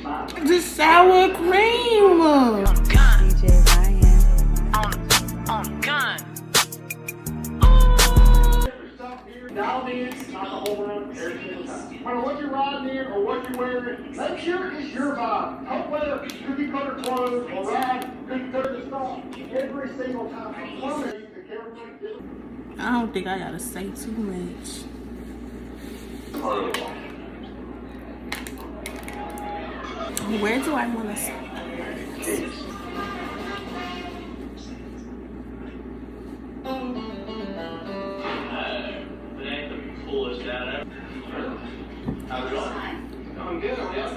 The sour cream. DJ Ryan. On gun. Dial in, not the whole room, every single time. No matter what you're riding in or what you're wearing, make sure it's your vibe. Don't wear cookie cutter clothes or ride cookie cutter stuff every single time. I promise you the camera. I don't think I gotta say too much. Where do I want to start? Coolest dad ever. How's it going? I'm good. I'm good.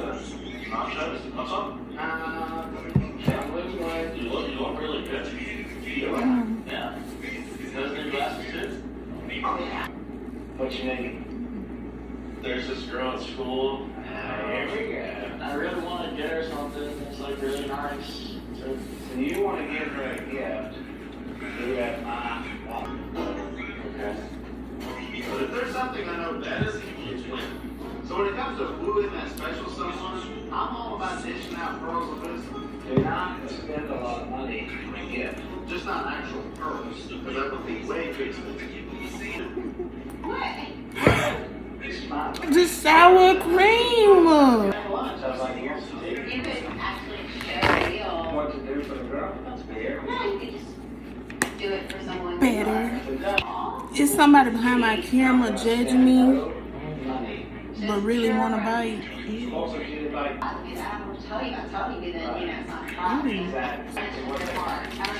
Mom shows. What's up? I'm looking like you look really good. Yeah. Those new glasses too? What's your name? There's this girl at school. Here we go. I really want to get her something that's like really nice. So you want to give her a gift? Do that. Okay. But if there's something I know better, it's women. So when it comes to wooing that special someone, I'm all about dishing out pearls of wisdom. Do not spend a lot of money on a gift. Just not actual pearls, because that would be way too expensive. The sour cream. Lunch, I was like, you want some tea? You could actually show What to do for the girl? That's fair. you could just do it for someone. Better. Is somebody behind my camera judging me, but really want to bite? Also, you like, I will tell you, but then, it's not fun. exactly.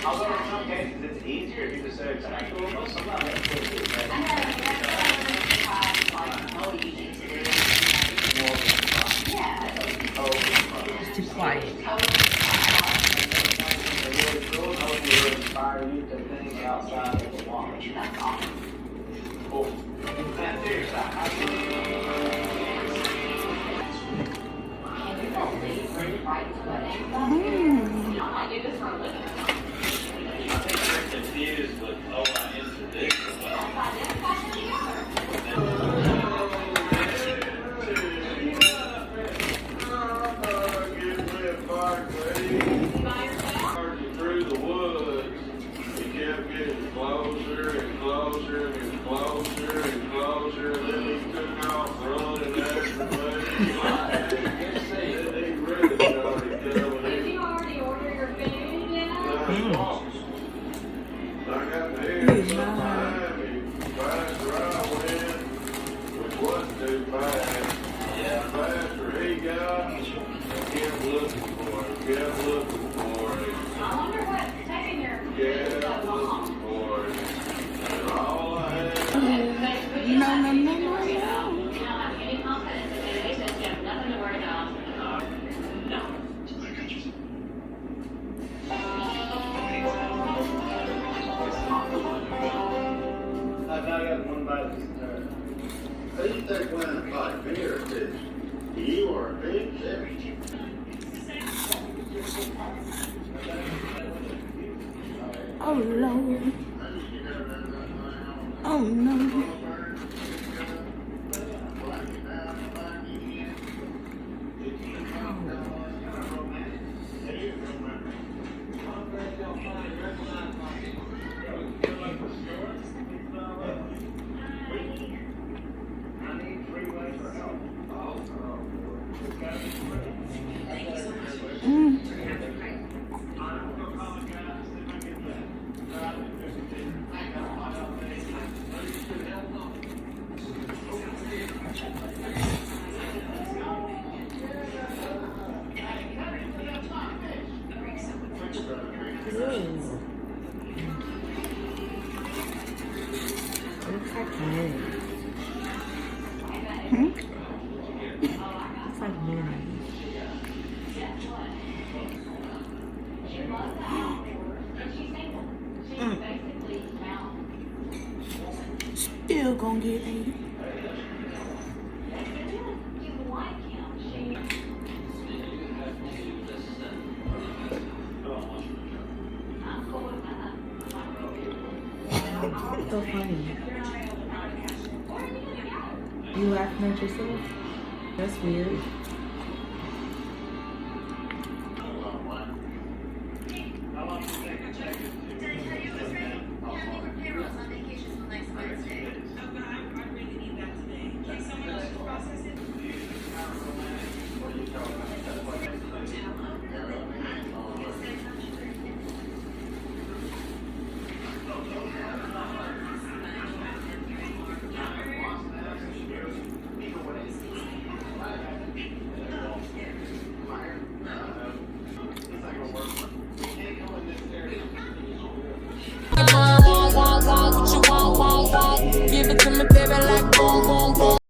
Although in some cases it's easier if you just say it's actual, but sometimes that's what it is. I know, It's too quiet. Inspire you to think outside of the box. that's all. Cool. Now, seriously, how do you I do this for a living. I think you're confused with, oh, I answered this. Through the woods, he kept getting closer and closer and closer and closer, and then he took off running after me. He really started coming in. Did you already order your food yet? I got the head behind me, faster I went, which wasn't too fast. The faster he got, I kept looking for him, kept looking for him. I wonder what's taking your food Kept so long. looking for him. And all I had, You don't have any confidence in innovations. You have nothing to worry about. No. I've now got one bite of this entire. Who do you think won a fight, me or two? You or a big chef? Oh Lord. Oh no. Looks like mayonnaise. Looks like mayonnaise. Still gonna get ate. So funny. You laughing at yourself? That's weird.